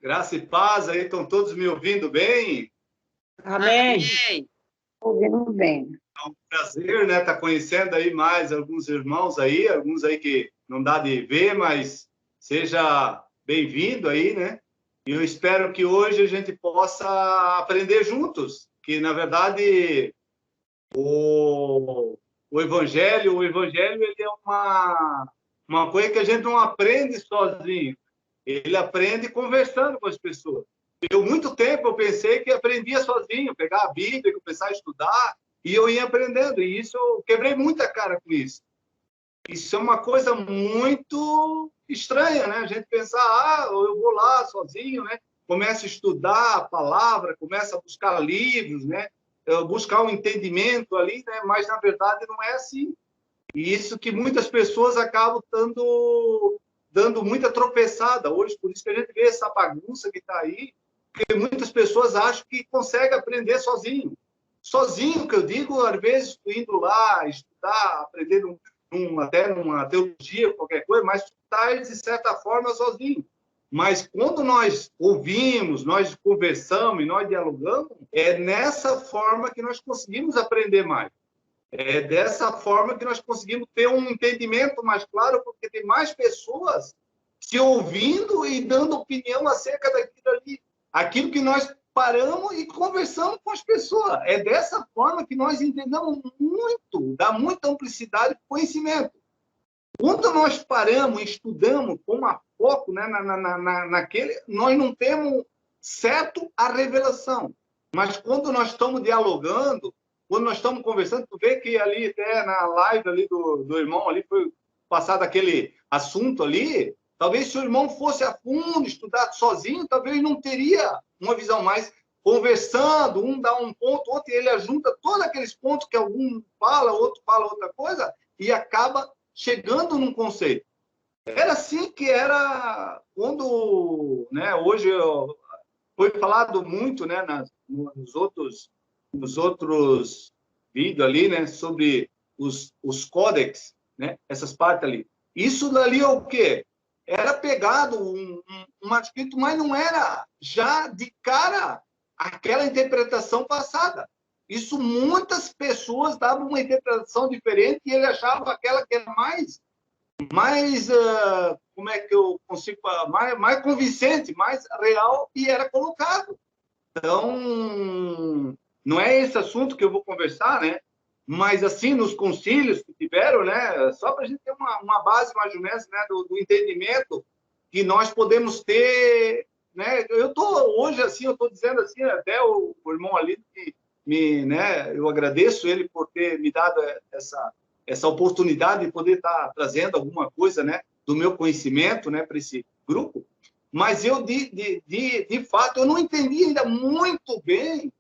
Graça e paz, aí estão todos me ouvindo bem? Amém. Ouvindo bem. É um prazer, né, estar conhecendo aí mais alguns irmãos aí, alguns aí que não dá de ver, mas seja bem-vindo aí, né? E eu espero que hoje a gente possa aprender juntos, que na verdade o Evangelho ele é uma coisa que a gente não aprende sozinho, ele aprende conversando com as pessoas. Muito tempo eu pensei que aprendia sozinho, pegar a Bíblia, começar a estudar, e eu ia aprendendo. E isso, eu quebrei muita cara com isso. Isso é uma coisa muito estranha, né? A gente pensar, eu vou lá sozinho, né? Começo a estudar a palavra, começo a buscar livros, né? Buscar um entendimento ali, né? Mas, na verdade, não é assim. E isso que muitas pessoas acabam dando muita tropeçada hoje, por isso que a gente vê essa bagunça que está aí, porque muitas pessoas acham que consegue aprender sozinho. Sozinho, que eu digo, às vezes, indo lá estudar, aprender até numa teologia, qualquer coisa, mas estudar, de certa forma, sozinho. Mas quando nós ouvimos, nós conversamos e nós dialogamos, é nessa forma que nós conseguimos aprender mais. É dessa forma que nós conseguimos ter um entendimento mais claro, porque tem mais pessoas se ouvindo e dando opinião acerca daquilo ali. Aquilo que nós paramos e conversamos com as pessoas. É dessa forma que nós entendemos muito, dá muita amplicidade para o conhecimento. Quando nós paramos e estudamos com foco, né, naquele, nós não temos certo a revelação. Mas quando nós estamos dialogando, quando nós estamos conversando, tu vê que ali até na live ali do irmão ali foi passado aquele assunto ali, talvez se o irmão fosse a fundo, estudar sozinho, talvez não teria uma visão mais conversando, um dá um ponto, outro, e ele junta todos aqueles pontos que algum fala, outro fala outra coisa, e acaba chegando num conceito. Era assim que era quando, né, hoje foi falado muito, né, nos outros vídeos ali, né, sobre os códex, né, essas partes ali. Isso dali é o quê? Era pegado um manuscrito, mas não era já de cara aquela interpretação passada. Isso muitas pessoas davam uma interpretação diferente e ele achava aquela que era mais como é que eu consigo falar? Mais convincente, mais real, e era colocado. Então, não é esse assunto que eu vou conversar, né? Mas, assim, nos concílios que tiveram, né? Só para a gente ter uma base, mais ou menos, né? Do entendimento que nós podemos ter, né? Hoje, assim, eu estou dizendo assim, até o irmão ali, né? Eu agradeço ele por ter me dado essa oportunidade de poder estar trazendo alguma coisa, né? Do meu conhecimento, né? Para esse grupo. Mas eu, de fato, eu não entendi ainda muito bem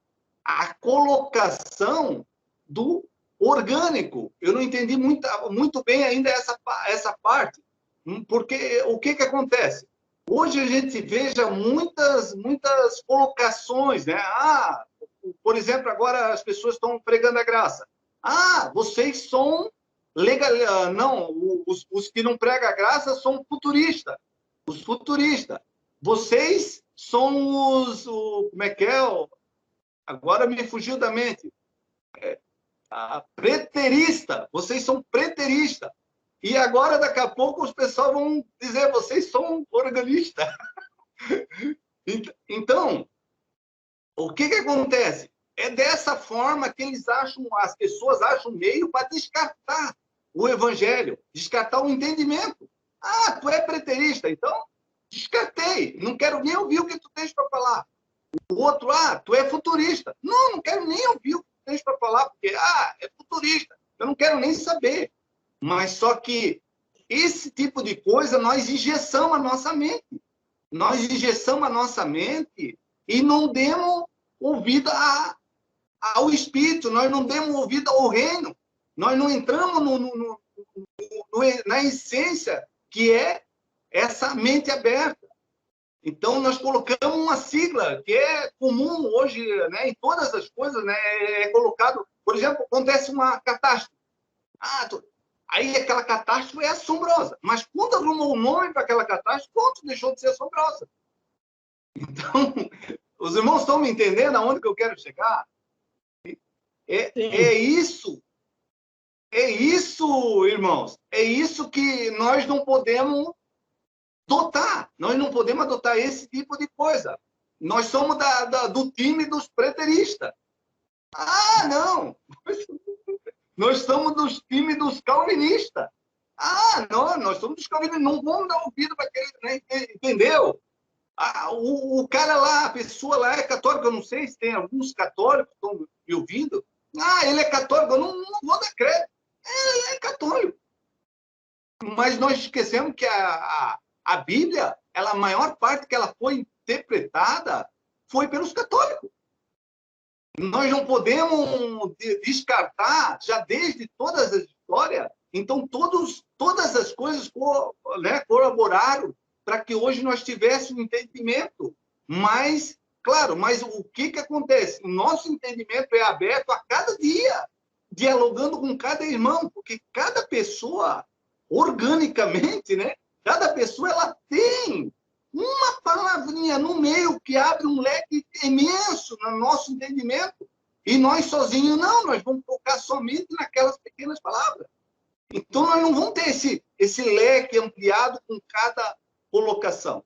a colocação do orgânico. Eu não entendi muito bem ainda essa parte. Porque o que acontece? Hoje a gente veja muitas colocações, né? Por exemplo, agora as pessoas estão pregando a graça. Vocês são legal. Não, os que não pregam a graça são futuristas. Os futuristas. Vocês são como é que é? Agora me fugiu da mente. Preterista. Vocês são preteristas. E agora, daqui a pouco, os pessoal vão dizer, vocês são organistas. Então, o que acontece? É dessa forma que as pessoas acham meio para descartar o evangelho, descartar o entendimento. Tu é preterista, então descartei. Não quero nem ouvir o que tu tens para falar. O outro, tu é futurista. Não quero nem ouvir o que tu tens para falar, porque, é futurista. Eu não quero nem saber. Mas só que esse tipo de coisa nós engessamos a nossa mente. Nós engessamos a nossa mente e não demos ouvido ao Espírito, nós não demos ouvido ao reino. Nós não entramos na essência que é essa mente aberta. Então, nós colocamos uma sigla que é comum hoje, né, em todas as coisas, né, é colocado, por exemplo, acontece uma catástrofe. Aí aquela catástrofe é assombrosa. Mas quando arrumou um nome para aquela catástrofe, pronto, deixou de ser assombrosa. Então, os irmãos estão me entendendo aonde que eu quero chegar? É isso, irmãos. É isso que nós não podemos adotar. Nós não podemos adotar esse tipo de coisa. Nós somos do time dos preteristas. Ah, não! Nós somos dos times dos calvinistas. Ah, não, nós somos dos calvinistas. Não vamos dar ouvido para aquele, né? Entendeu? O cara lá, a pessoa lá é católica. Eu não sei se tem alguns católicos que estão me ouvindo. Ah, ele é católico. Eu não vou dar crédito. Ele é católico. Mas nós esquecemos que a Bíblia, a maior parte que ela foi interpretada foi pelos católicos. Nós não podemos descartar, já desde todas as histórias, então todas as coisas colaboraram para que hoje nós tivéssemos um entendimento. Mas, claro, mas o que acontece? O nosso entendimento é aberto a cada dia, dialogando com cada irmão, porque cada pessoa, organicamente, né? Cada pessoa ela tem uma palavrinha no meio que abre um leque imenso no nosso entendimento. E nós sozinhos, não, nós vamos focar somente naquelas pequenas palavras. Então, nós não vamos ter esse leque ampliado com cada colocação.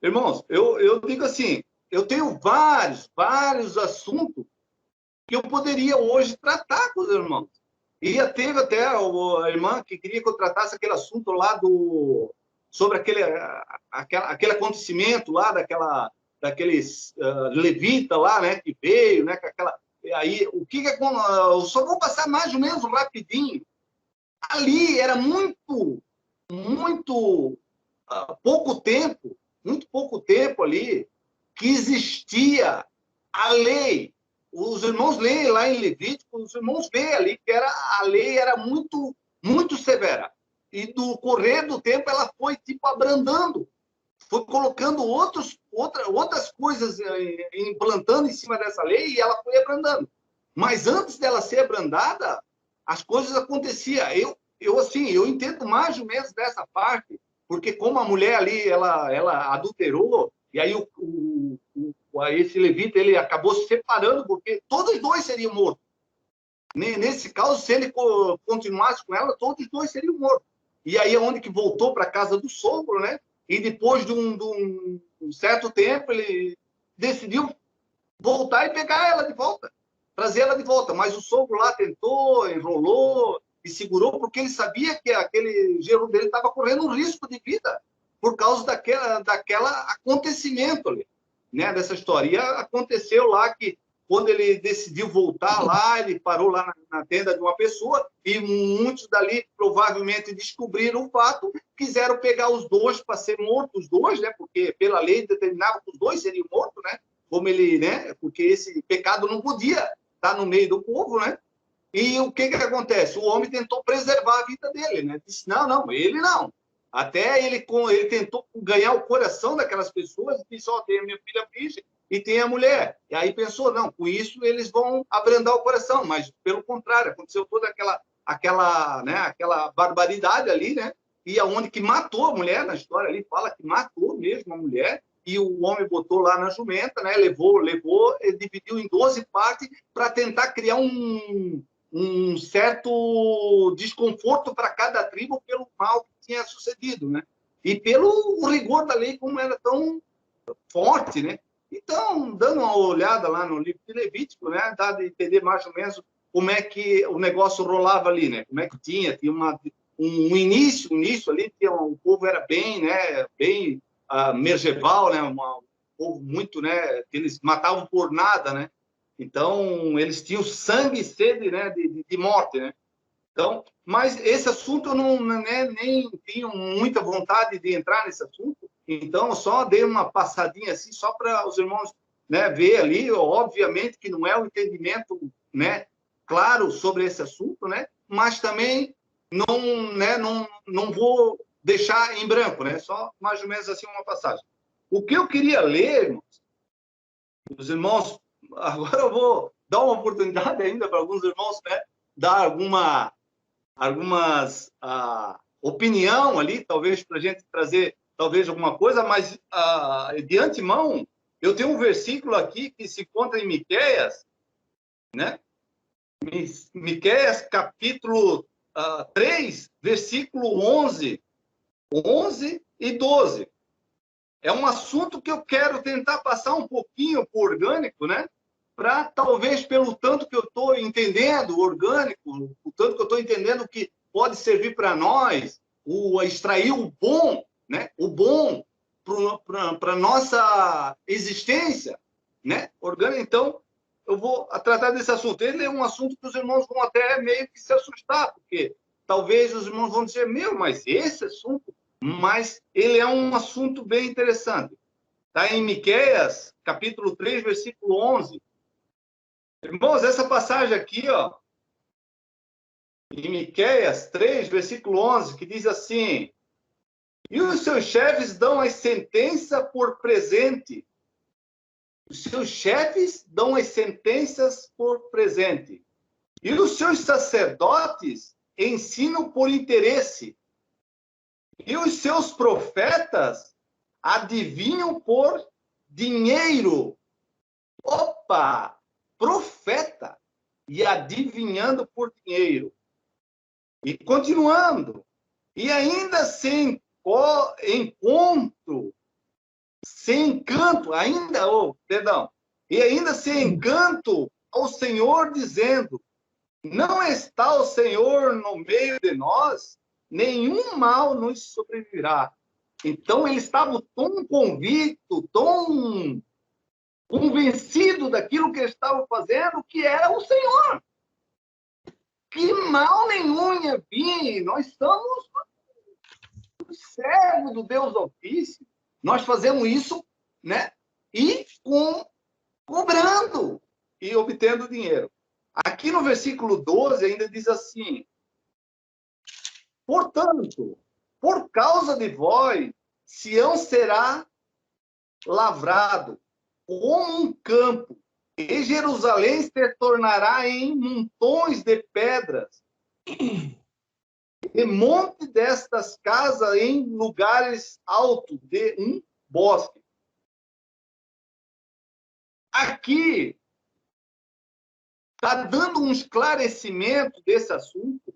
Irmãos, eu digo assim, eu tenho vários assuntos que eu poderia hoje tratar com os irmãos. E teve até a irmã que queria que eu tratasse aquele assunto lá sobre aquele acontecimento lá daqueles levita lá, né, que veio, né, com aquela aí o que eu só vou passar mais ou menos rapidinho. Ali era muito pouco tempo ali que existia a lei. Os irmãos leem lá em Levítico, os irmãos veem ali que a lei era muito severa. E do correr do tempo ela foi tipo abrandando, foi colocando outras coisas, implantando em cima dessa lei e ela foi abrandando. Mas antes dela ser abrandada, as coisas aconteciam. Eu entendo mais ou menos dessa parte, porque como a mulher ali, ela adulterou, e aí esse levita ele acabou se separando, porque todos os dois seriam mortos. Nesse caso, se ele continuasse com ela, todos os dois seriam mortos. E aí é onde que voltou para a casa do sogro, né? E depois de um certo tempo, ele decidiu voltar e pegar ela de volta, trazer ela de volta. Mas o sogro lá tentou, enrolou e segurou, porque ele sabia que aquele genro dele estava correndo um risco de vida por causa daquela acontecimento ali, né? Dessa história. E aconteceu lá que quando ele decidiu voltar lá, ele parou lá na tenda de uma pessoa e muitos dali provavelmente descobriram o fato, quiseram pegar os dois para ser mortos, os dois, né? Porque pela lei determinava que os dois seriam mortos, né? Como ele, né? Porque esse pecado não podia estar no meio do povo, né? E o que acontece? O homem tentou preservar a vida dele, né? Disse, não, ele não. Até ele tentou ganhar o coração daquelas pessoas e disse, tem a minha filha virgem e tem a mulher. E aí pensou, não, com isso eles vão abrandar o coração, mas pelo contrário, aconteceu toda aquela barbaridade ali, né? E aonde que matou a mulher, na história ali fala que matou mesmo a mulher, e o homem botou lá na jumenta, né? Levou, dividiu em 12 partes para tentar criar um certo desconforto para cada tribo pelo mal que tinha sucedido, né? E pelo rigor da lei, como era tão forte, né? Então, dando uma olhada lá no livro de Levítico, né, dá de entender mais ou menos como é que o negócio rolava ali, né? Como é que tinha um início ali, o povo era bem, né, bem medieval, né, um povo muito, né, que eles matavam por nada, né? Então, eles tinham sangue e sede, né, de morte, né? Então, mas esse assunto eu nem tinha muita vontade de entrar nesse assunto, então eu só dei uma passadinha assim, só para os irmãos, né, ver ali, obviamente que não é um entendimento, né, claro sobre esse assunto, né, mas também não vou deixar em branco, né, só mais ou menos assim uma passagem. O que eu queria ler, irmãos, os irmãos, agora eu vou dar uma oportunidade ainda para alguns irmãos, né, dar algumas opinião ali, talvez para a gente trazer talvez alguma coisa, mas de antemão, eu tenho um versículo aqui que se encontra em Miqueias, né? Miqueias, capítulo 3, versículo 11 e 12. É um assunto que eu quero tentar passar um pouquinho por orgânico, né? Para talvez, pelo tanto que eu estou entendendo, orgânico, o tanto que eu estou entendendo que pode servir para nós, extrair o bom, né? O bom para a nossa existência, né? Orgânico. Então, eu vou tratar desse assunto. Ele é um assunto que os irmãos vão até meio que se assustar, porque talvez os irmãos vão dizer, mas esse assunto... Mas ele é um assunto bem interessante. Está em Miqueias, capítulo 3, versículo 11. Irmãos, essa passagem aqui, ó, em Miqueias 3, versículo 11, que diz assim: e os seus chefes dão as sentenças por presente. Os seus chefes dão as sentenças por presente. E os seus sacerdotes ensinam por interesse. E os seus profetas adivinham por dinheiro. Opa! Profeta! E adivinhando por dinheiro. E continuando. E ainda sem encontro, sem encanto, e ainda sem encanto ao Senhor, dizendo: não está o Senhor no meio de nós? Nenhum mal nos sobrevirá. Então, ele estava tão convicto, tão convencido daquilo que ele estava fazendo, que era o Senhor. Que mal nenhum ia vir. Nós somos servos do Deus Altíssimo. Nós fazemos isso, né? E cobrando e obtendo dinheiro. Aqui no versículo 12 ainda diz assim: portanto, por causa de vós, Sião será lavrado como um campo, e Jerusalém se tornará em montões de pedras, e monte destas casas em lugares altos de um bosque. Aqui está dando um esclarecimento desse assunto,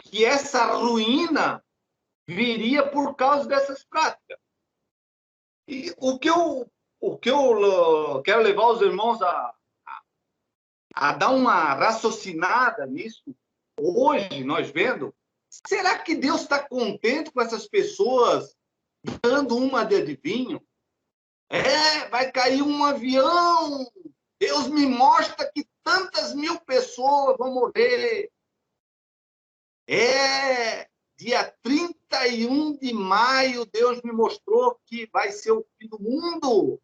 que essa ruína viria por causa dessas práticas. E o que eu quero levar os irmãos a dar uma raciocinada nisso, hoje, nós vendo, será que Deus está contente com essas pessoas dando uma de adivinho? Vai cair um avião, Deus me mostra que tantas mil pessoas vão morrer. Dia 31 de maio, Deus me mostrou que vai ser o fim do mundo.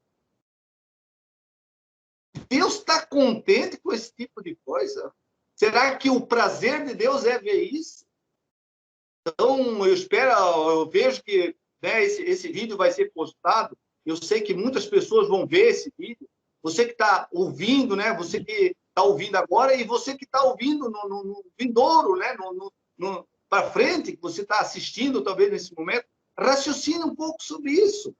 Deus está contente com esse tipo de coisa? Será que o prazer de Deus é ver isso? Então, eu vejo que, né, esse vídeo vai ser postado. Eu sei que muitas pessoas vão ver esse vídeo. Você que está ouvindo, né? Você que está ouvindo agora e você que está ouvindo no vindouro, né? Para frente, que você está assistindo, talvez, nesse momento, raciocine um pouco sobre isso.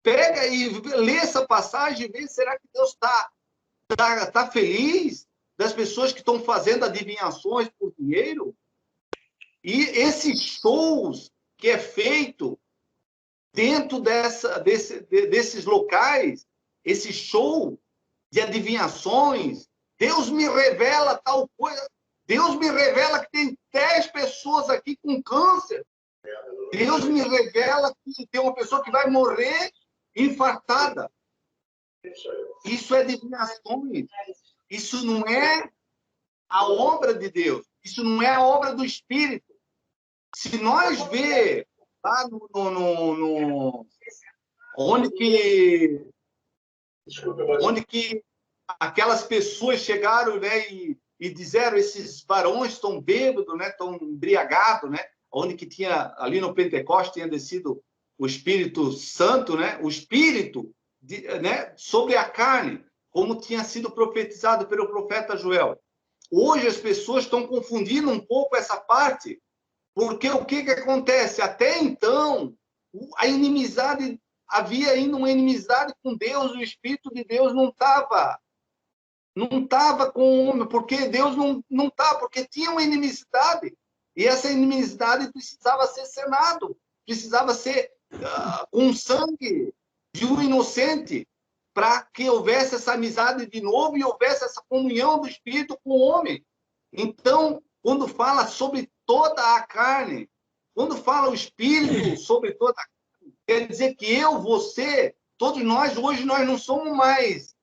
Pega e lê essa passagem e vê, será que Deus tá feliz das pessoas que estão fazendo adivinhações por dinheiro? E esses shows que é feito dentro desses locais, esse show de adivinhações, Deus me revela tal coisa, Deus me revela que tem 10 pessoas aqui com câncer, Deus me revela que tem uma pessoa que vai morrer infartada. Isso é adivinhações. Isso não é a obra de Deus. Isso não é a obra do Espírito. Se nós ver lá onde que aquelas pessoas chegaram, né, e disseram, esses varões estão bêbados, né, estão embriagados, né, onde que tinha, ali no Pentecostes, tinha descido o Espírito Santo, né, o Espírito, né, sobre a carne, como tinha sido profetizado pelo profeta Joel. Hoje as pessoas estão confundindo um pouco essa parte, Porque o que acontece? Até então, a inimizade, havia ainda uma inimizade com Deus, o Espírito de Deus não estava com o homem, porque Deus não estava, porque tinha uma inimizade. E essa inimizade precisava ser sanado, precisava ser com sangue de um inocente, para que houvesse essa amizade de novo e houvesse essa comunhão do Espírito com o homem. Então, quando fala sobre toda a carne, quando fala o Espírito sobre toda a carne, quer dizer que eu, você, todos nós, hoje nós não somos mais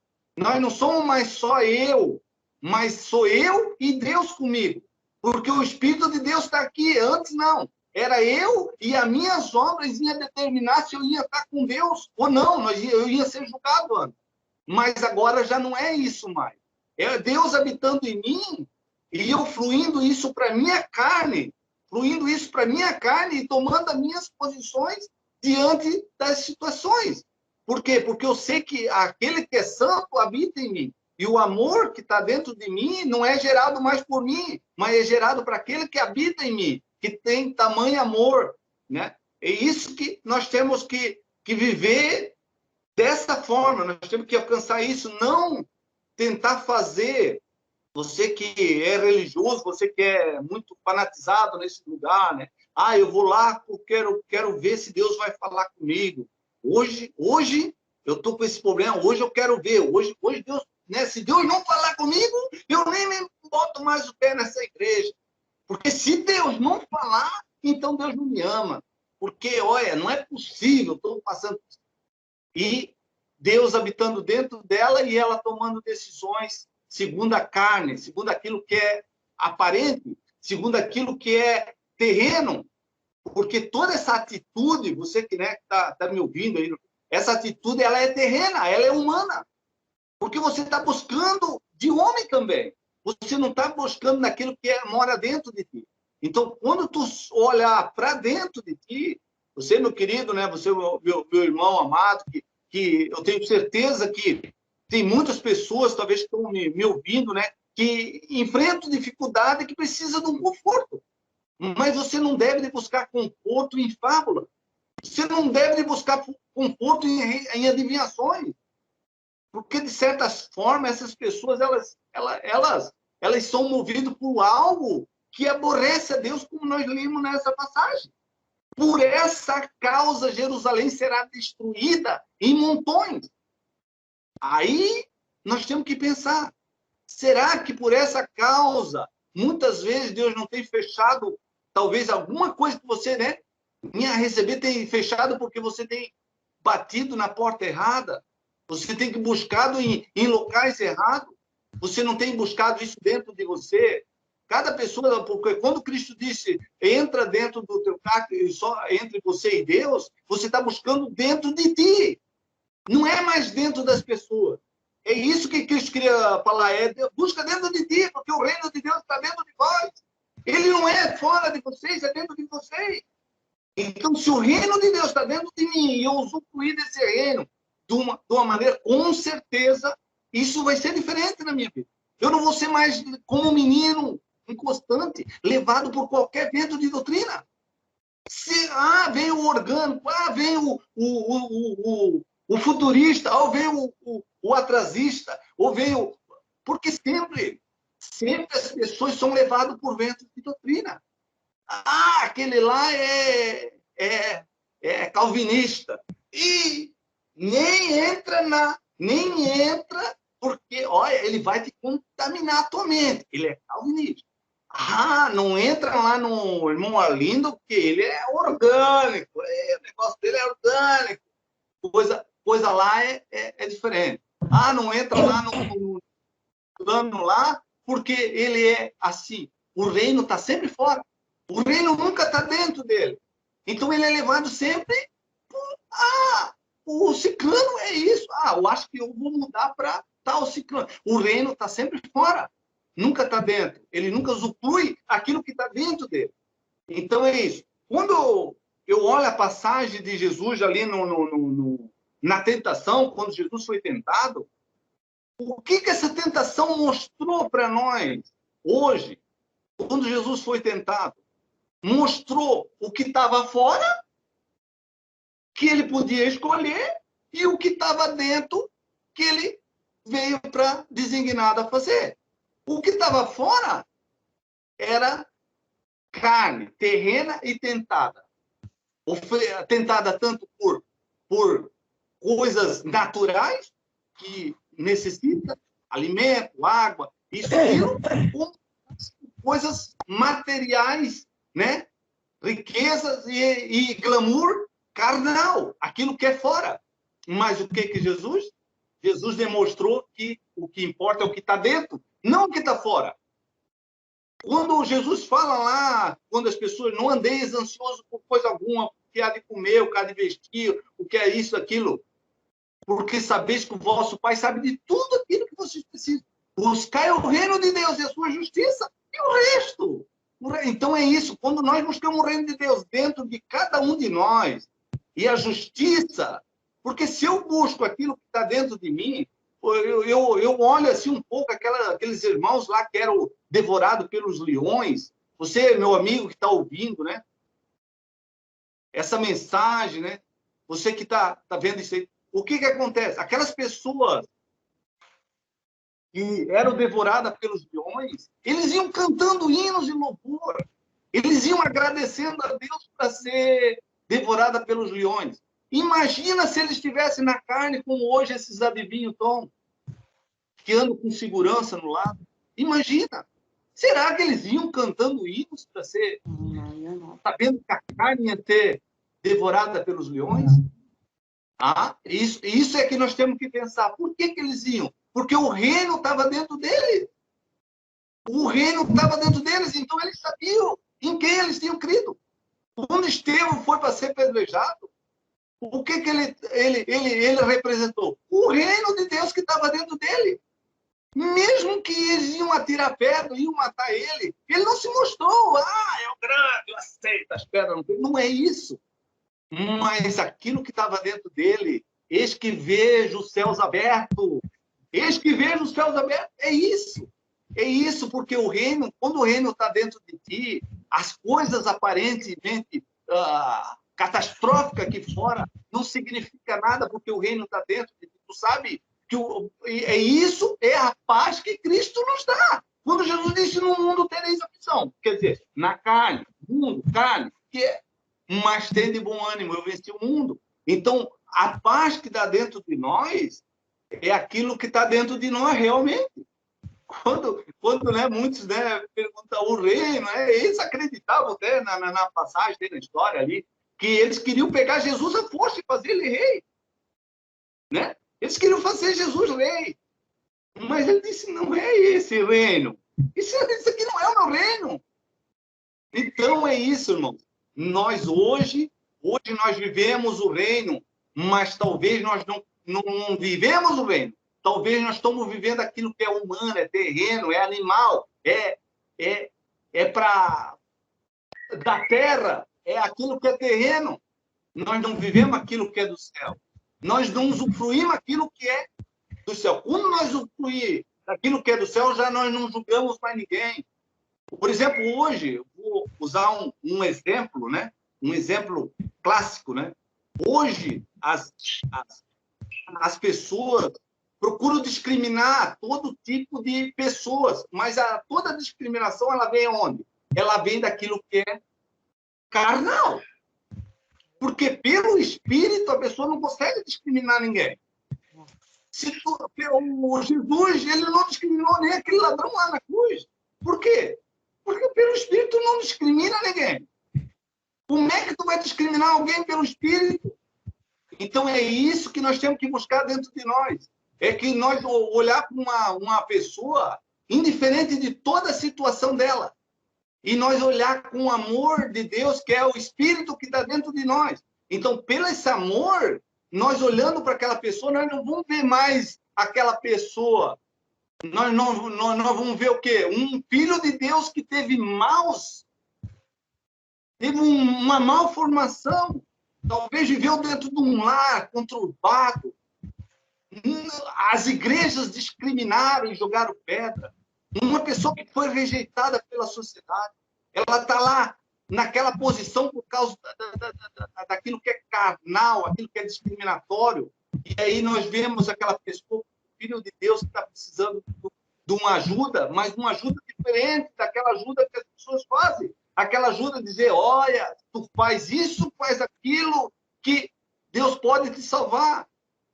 só eu, mas sou eu e Deus comigo. Porque o Espírito de Deus está aqui. Antes, não. Era eu e as minhas obras iam determinar se eu ia estar com Deus ou não. Eu ia ser julgado antes. Mas agora já não é isso mais. É Deus habitando em mim e eu fluindo isso para minha carne, e tomando as minhas posições diante das situações. Por quê? Porque eu sei que aquele que é santo habita em mim. E o amor que está dentro de mim não é gerado mais por mim, mas é gerado para aquele que habita em mim, que tem tamanho amor, né? É isso que nós temos que viver dessa forma. Nós temos que alcançar isso, não tentar fazer. Você que é religioso, você que é muito fanatizado nesse lugar, né? Eu vou lá porque quero ver se Deus vai falar comigo. Hoje eu estou com esse problema, hoje eu quero ver, hoje Deus, né? Se Deus não falar comigo, eu nem me boto mais o pé nessa igreja. Porque se Deus não falar, então Deus não me ama. Porque, olha, não é possível, estou passando... E Deus habitando dentro dela e ela tomando decisões segundo a carne, segundo aquilo que é aparente, segundo aquilo que é terreno. Porque toda essa atitude, você que está me ouvindo aí, essa atitude ela é terrena, ela é humana. Porque você está buscando de homem também. Você não está buscando naquilo que mora dentro de ti. Então, quando tu olhar para dentro de ti, você, meu querido, né, você, meu irmão amado, que eu tenho certeza que tem muitas pessoas, talvez, que estão me ouvindo, né, que enfrentam dificuldade e que precisam de um conforto. Mas você não deve buscar conforto em fábula. Você não deve buscar conforto em adivinhações. Porque, de certa forma, essas pessoas elas são movidas por algo que aborrece a Deus, como nós lemos nessa passagem. Por essa causa, Jerusalém será destruída em montões. Aí, nós temos que pensar, será que por essa causa, muitas vezes Deus não tem fechado, talvez alguma coisa que você, né, ia receber, tem fechado porque você tem batido na porta errada? Você tem que buscado em locais errados. Você não tem buscado isso dentro de você. Cada pessoa, porque quando Cristo disse, entra dentro do teu carro, só entre você e Deus, você está buscando dentro de ti. Não é mais dentro das pessoas. É isso que Cristo queria falar. Busca dentro de ti, porque o reino de Deus está dentro de vós. Ele não é fora de vocês, é dentro de vocês. Então, se o reino de Deus está dentro de mim e eu usufruir desse reino, de uma maneira, com certeza, isso vai ser diferente na minha vida. Eu não vou ser mais como um menino inconstante, levado por qualquer vento de doutrina. Vem o orgânico, vem o futurista, ou vem o atrasista, ou vem o... Porque sempre as pessoas são levadas por ventos de doutrina. Aquele lá é calvinista. E nem entra, porque, olha, ele vai te contaminar a tua mente. Ele é calvinista. Não entra lá no irmão Arlindo, porque ele é orgânico. O negócio dele é orgânico. Coisa lá é diferente. Não entra lá no plano lá, porque ele é assim. O reino está sempre fora. O reino nunca está dentro dele. Então, ele é levado sempre por... o ciclano é isso. Eu acho que eu vou mudar para tal ciclano. O reino está sempre fora. Nunca está dentro. Ele nunca usufrui aquilo que está dentro dele. Então, é isso. Quando eu olho a passagem de Jesus ali na tentação, quando Jesus foi tentado, o que essa tentação mostrou para nós hoje, quando Jesus foi tentado? mostrou o que estava fora, que ele podia escolher, e o que estava dentro, que ele veio para designado a fazer. O que estava fora era carne, terrena e tentada. Tentada tanto por coisas naturais, que necessita, alimento, água, isso, aquilo, como coisas materiais, né? Riquezas e glamour carnal, aquilo que é fora. Mas o que Jesus? Jesus demonstrou que o que importa é o que está dentro, não o que está fora. Quando Jesus fala lá, quando as pessoas não andeis ansiosos por coisa alguma, o que há de comer, o que há de vestir, o que é isso, aquilo, porque sabeis que o vosso Pai sabe de tudo aquilo que vocês precisam. Buscai o reino de Deus e a sua justiça, e o resto. Então é isso, quando nós buscamos o reino de Deus dentro de cada um de nós, e a justiça, porque se eu busco aquilo que está dentro de mim, eu olho assim um pouco aqueles irmãos lá que eram devorados pelos leões. Você, meu amigo que está ouvindo, né? Essa mensagem, né? Você que está vendo isso aí. O que acontece? Aquelas pessoas que eram devoradas pelos leões, eles iam cantando hinos de louvor. Eles iam agradecendo a Deus para ser devorada pelos leões. Imagina se eles estivessem na carne, como hoje esses adivinhos estão, que andam com segurança no lado. Imagina. Será que eles iam cantando hinos para ser... sabendo que a carne ia ser devorada pelos leões? Isso é que nós temos que pensar. Por que eles iam? Porque o reino estava dentro deles. O reino estava dentro deles, então eles sabiam em quem eles tinham crido. Quando Estevão foi para ser apedrejado, o que ele representou? O reino de Deus que estava dentro dele. Mesmo que eles iam atirar pedra, iam matar ele não se mostrou. É o grande, eu aceito as pedras. Não é isso. Mas aquilo que estava dentro dele, eis que vejo os céus abertos. Eis que vejo os céus abertos. É isso. É isso, porque o reino, quando o reino está dentro de ti, as coisas aparentemente catastróficas aqui fora não significa nada, porque o reino está dentro de ti. Tu sabe que isso é a paz que Cristo nos dá. Quando Jesus disse, no mundo tereis aflição. Quer dizer, na carne, mundo, carne, que é, mas tem de bom ânimo, eu venci o mundo. Então, a paz que dá dentro de nós é aquilo que está dentro de nós realmente. Quando né, muitos né, perguntam o reino, eles acreditavam até na passagem, na história ali, que eles queriam pegar Jesus à força e fazer ele rei. Né? Eles queriam fazer Jesus rei. Mas ele disse, não é esse reino. Isso aqui não é o meu reino. Então é isso, irmão. Nós hoje nós vivemos o reino, mas talvez nós não vivemos o reino. Talvez nós estamos vivendo aquilo que é humano, é terreno, é animal, é da terra, é aquilo que é terreno. Nós não vivemos aquilo que é do céu. Nós não usufruímos aquilo que é do céu. Quando nós usufruímos aquilo que é do céu, já nós não julgamos mais ninguém. Por exemplo, hoje, eu vou usar um exemplo, né? Um exemplo clássico, né? Hoje, as pessoas procuram discriminar todo tipo de pessoas, mas toda discriminação, ela vem onde? Ela vem daquilo que é carnal. Porque pelo Espírito, a pessoa não consegue discriminar ninguém. O Jesus, ele não discriminou nem aquele ladrão lá na cruz. Por quê? Porque pelo Espírito não discrimina ninguém. Como é que tu vai discriminar alguém pelo Espírito? Então é isso que nós temos que buscar dentro de nós. É que nós olhar para uma pessoa, indiferente de toda a situação dela, e nós olhar com o amor de Deus, que é o Espírito que está dentro de nós. Então, pelo esse amor, nós olhando para aquela pessoa, nós não vamos ver mais aquela pessoa. Nós vamos ver o quê? Um filho de Deus que teve uma malformação, talvez viveu dentro de um lar conturbado. As igrejas discriminaram e jogaram pedra. Uma pessoa que foi rejeitada pela sociedade, ela está lá naquela posição por causa daquilo que é carnal, aquilo que é discriminatório. E aí nós vemos aquela pessoa, filho de Deus, que está precisando de uma ajuda, mas uma ajuda diferente daquela ajuda que as pessoas fazem. Aquela ajuda de dizer, olha, tu faz isso, faz aquilo, que Deus pode te salvar.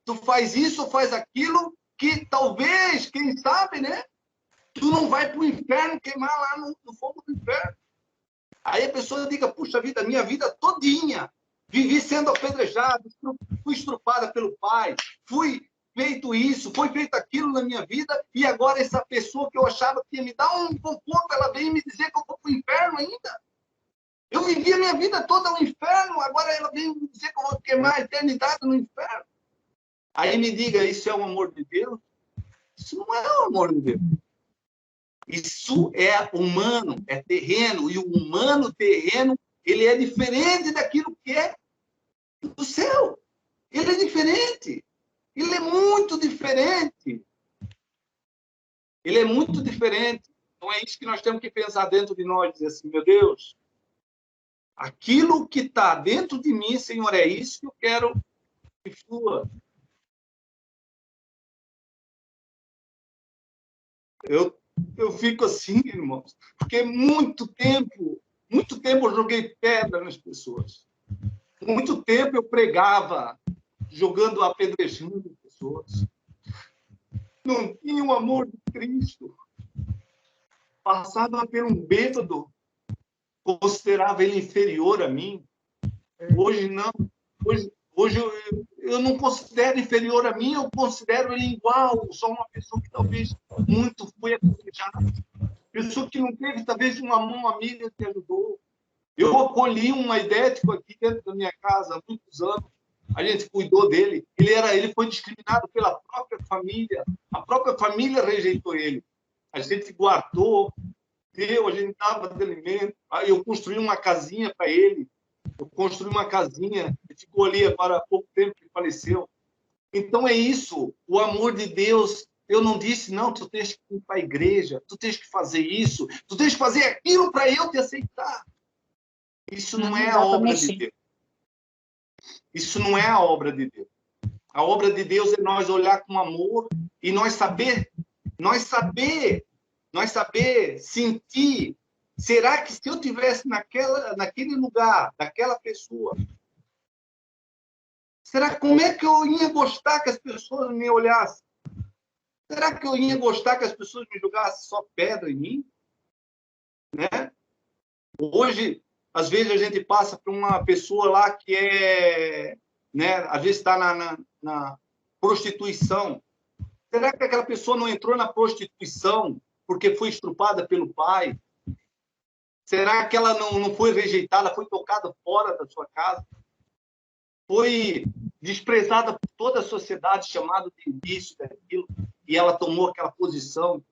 Tu faz isso, faz aquilo, que talvez, quem sabe, né? Tu não vai para o inferno queimar lá no fogo do inferno. Aí a pessoa diga, puxa vida, minha vida todinha, vivi sendo apedrejado, fui estrupada pelo pai, fui feito isso, foi feito aquilo na minha vida, e agora essa pessoa que eu achava que ia me dar um conforto, ela vem me dizer que eu vou para o inferno ainda. Eu vivi a minha vida toda no inferno, agora ela vem me dizer que eu vou queimar a eternidade no inferno. Aí me diga, isso é o amor de Deus? Isso não é o amor de Deus. Isso é humano, é terreno, e o humano terreno, ele é diferente daquilo que é do céu. Ele é diferente. Ele é muito diferente. Ele é muito diferente. Então é isso que nós temos que pensar dentro de nós, dizer assim, meu Deus, aquilo que está dentro de mim, Senhor, é isso que eu quero que flua. Eu fico assim, irmãos, porque muito tempo eu joguei pedra nas pessoas. Muito tempo eu pregava, jogando, apedrejando pessoas. Não tinha o amor de Cristo. Passava por um bêbado, considerava ele inferior a mim. Hoje não. Hoje eu não considero inferior a mim, eu considero ele igual. Só uma pessoa que talvez muito foi apedrejada. Pessoa que não teve, talvez, uma mão amiga que ajudou. Eu acolhi um aidético aqui dentro da minha casa há muitos anos. A gente cuidou dele. Ele foi discriminado pela própria família. A própria família rejeitou ele. A gente guardou, deu, a gente dava de alimento. Aí eu construí uma casinha para ele. Eu construí uma casinha. Ele ficou ali agora há pouco tempo que faleceu. Então é isso. O amor de Deus. Eu não disse, não, tu tens que ir para a igreja, tu tens que fazer isso, tu tens que fazer aquilo para eu te aceitar. Isso não é a obra de Deus. Isso não é a obra de Deus. A obra de Deus é nós olhar com amor e nós saber sentir. Será que se eu tivesse naquele lugar, daquela pessoa, será como é que eu ia gostar que as pessoas me olhassem? Será que eu ia gostar que as pessoas me jogassem só pedra em mim? Né? Hoje, às vezes, a gente passa por uma pessoa lá que é, né, às vezes está na prostituição. Será que aquela pessoa não entrou na prostituição porque foi estrupada pelo pai? Será que ela não foi rejeitada, foi tocada fora da sua casa? Foi desprezada por toda a sociedade, chamada de isso, daquilo, e ela tomou aquela posição?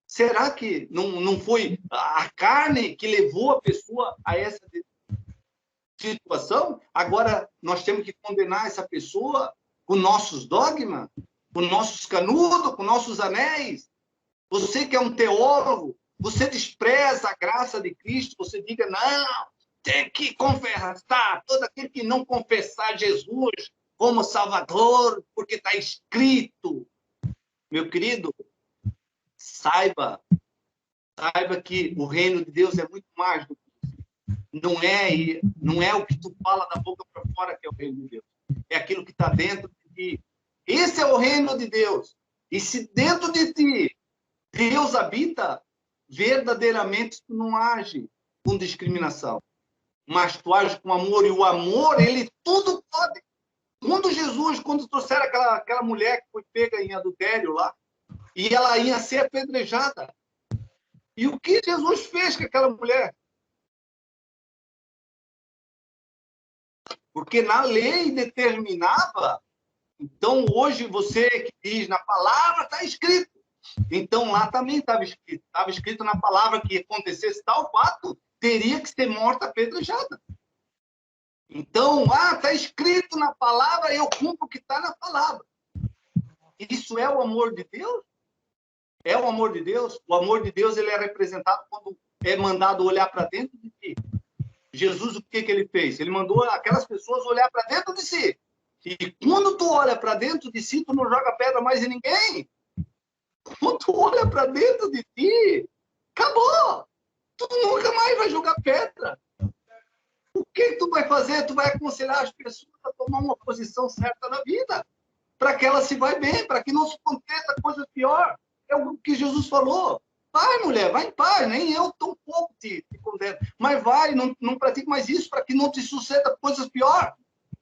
Será que não foi a carne que levou a pessoa a essa situação? Agora, nós temos que condenar essa pessoa com nossos dogmas, com nossos canudos, com nossos anéis. Você que é um teólogo, você despreza a graça de Cristo, você diga, não, tem que confessar, todo aquele que não confessar Jesus como Salvador, porque está escrito. Meu querido, saiba que o reino de Deus é muito mais do que isso. Não é o que tu fala da boca para fora que é o reino de Deus. É aquilo que está dentro de ti. Esse é o reino de Deus. E se dentro de ti Deus habita, verdadeiramente tu não age com discriminação, mas tu age com amor. E o amor, ele tudo pode. Quando trouxeram aquela mulher que foi pega em adultério lá, e ela ia ser apedrejada. E o que Jesus fez com aquela mulher? Porque na lei determinava. Então, hoje, você que diz, na palavra está escrito. Então, lá também estava escrito. Estava escrito na palavra que acontecesse tal fato, teria que ser morta apedrejada. Então, está escrito na palavra, eu cumpro o que está na palavra. Isso é o amor de Deus? É o amor de Deus? O amor de Deus, ele é representado quando é mandado olhar para dentro de ti. Jesus, o que ele fez? Ele mandou aquelas pessoas olhar para dentro de si. E quando tu olha para dentro de si, tu não joga pedra mais em ninguém. Quando tu olha para dentro de ti, acabou. Tu nunca mais vai jogar pedra. O que tu vai fazer? Tu vai aconselhar as pessoas a tomar uma posição certa na vida, para que ela se vai bem, para que não se aconteça coisa pior. É o que Jesus falou. Vai, mulher, vai em paz. Nem eu tão pouco te condeno. Mas vai, não pratique mais isso, para que não te suceda coisas piores.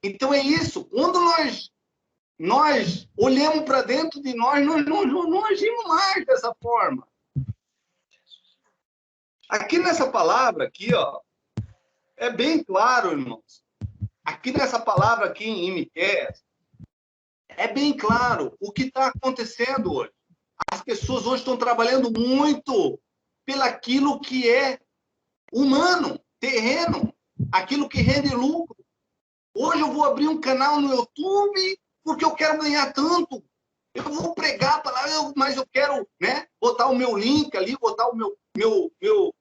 Então é isso. Quando nós olhamos para dentro de nós, nós não agimos mais dessa forma. Aqui nessa palavra, aqui, ó, é bem claro, irmãos. Aqui nessa palavra aqui em Miqueias, é bem claro o que está acontecendo hoje. As pessoas hoje estão trabalhando muito pelaquilo que é humano, terreno, aquilo que rende lucro. Hoje eu vou abrir um canal no YouTube porque eu quero ganhar tanto. Eu vou pregar a palavra, mas eu quero, né, botar o meu link ali, botar o meu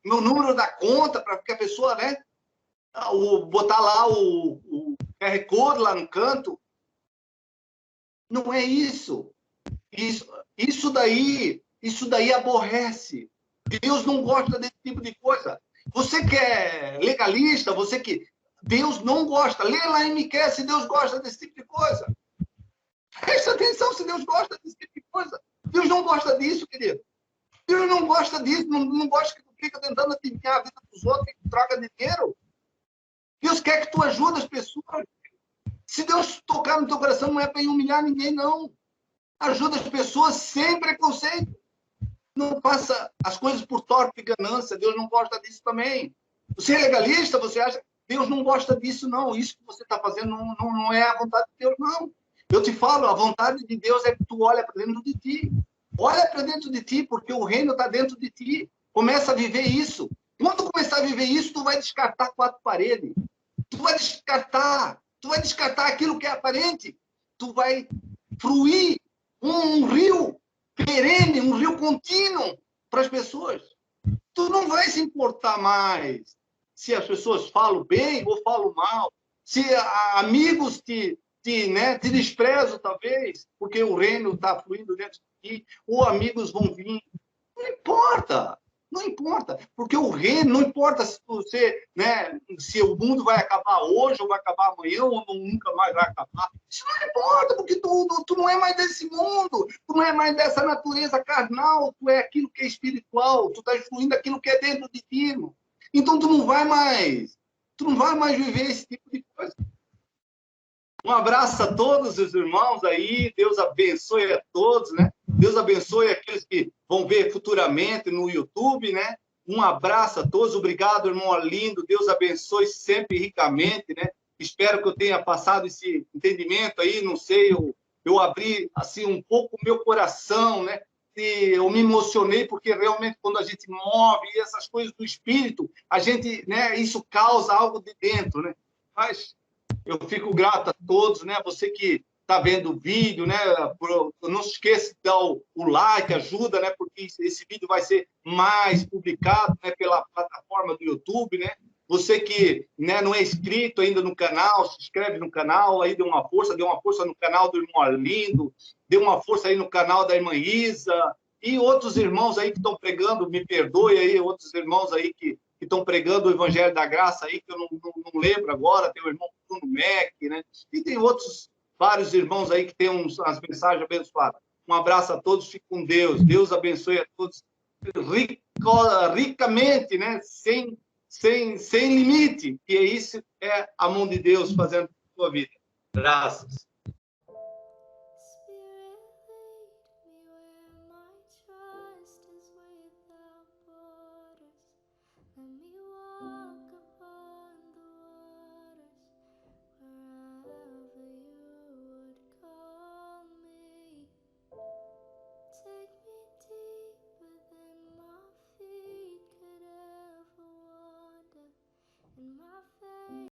número da conta para que a pessoa, né, botar lá o QR Code lá no canto. Não é isso. Isso daí aborrece. Deus não gosta desse tipo de coisa. Você que é legalista, você que... Deus não gosta. Lê lá em Miqueias se Deus gosta desse tipo de coisa. Presta atenção se Deus gosta desse tipo de coisa. Deus não gosta disso, querido. Deus não gosta disso. Não gosta que tu fica tentando adivinhar a vida dos outros e que troca dinheiro. Deus quer que tu ajude as pessoas. Se Deus tocar no teu coração, não é para humilhar ninguém, não. Ajuda as pessoas sem preconceito. Não faça as coisas por torpe e ganância. Deus não gosta disso também. Você é legalista, você acha que Deus não gosta disso, não. Isso que você está fazendo não é a vontade de Deus, não. Eu te falo, a vontade de Deus é que tu olha para dentro de ti. Olha para dentro de ti, porque o reino está dentro de ti. Começa a viver isso. Quando tu começar a viver isso, tu vai descartar quatro paredes. Tu vai descartar aquilo que é aparente. Tu vai fluir um rio perene, um rio contínuo para as pessoas. Tu não vai se importar mais se as pessoas falam bem ou falam mal, se amigos te desprezam, talvez, porque o reino está fluindo dentro de ti, ou amigos vão vir. Não importa. Não importa, porque o reino, não importa se você, né, se o mundo vai acabar hoje, ou vai acabar amanhã, ou nunca mais vai acabar. Isso não importa, porque tu não é mais desse mundo, tu não é mais dessa natureza carnal, tu é aquilo que é espiritual, tu está fluindo aquilo que é dentro de ti, irmão. Então tu não vai mais viver esse tipo de coisa. Um abraço a todos os irmãos aí, Deus abençoe a todos, né? Deus abençoe aqueles que vão ver futuramente no YouTube, né? Um abraço a todos, obrigado, irmão Arlindo, Deus abençoe sempre ricamente, né? Espero que eu tenha passado esse entendimento aí, não sei, eu abri, assim, um pouco o meu coração, né? E eu me emocionei, porque realmente quando a gente move essas coisas do espírito, a gente, né? Isso causa algo de dentro, né? Mas eu fico grato a todos, né? Você que está vendo o vídeo, né? Não se esqueça de dar o like, ajuda, né? Porque esse vídeo vai ser mais publicado, né? Pela plataforma do YouTube, né? Você que, né, não é inscrito ainda no canal, se inscreve no canal, aí dê uma força no canal do irmão Arlindo, dê uma força aí no canal da irmã Isa, e outros irmãos aí que estão pregando, me perdoe aí, outros irmãos aí que estão pregando o Evangelho da Graça aí, que eu não lembro agora, tem o irmão Bruno Mac, né? E tem vários irmãos aí que têm as mensagens abençoadas. Um abraço a todos, fique com Deus. Deus abençoe a todos ricamente, né? Sem limite. E isso é a mão de Deus fazendo a sua vida. Graças.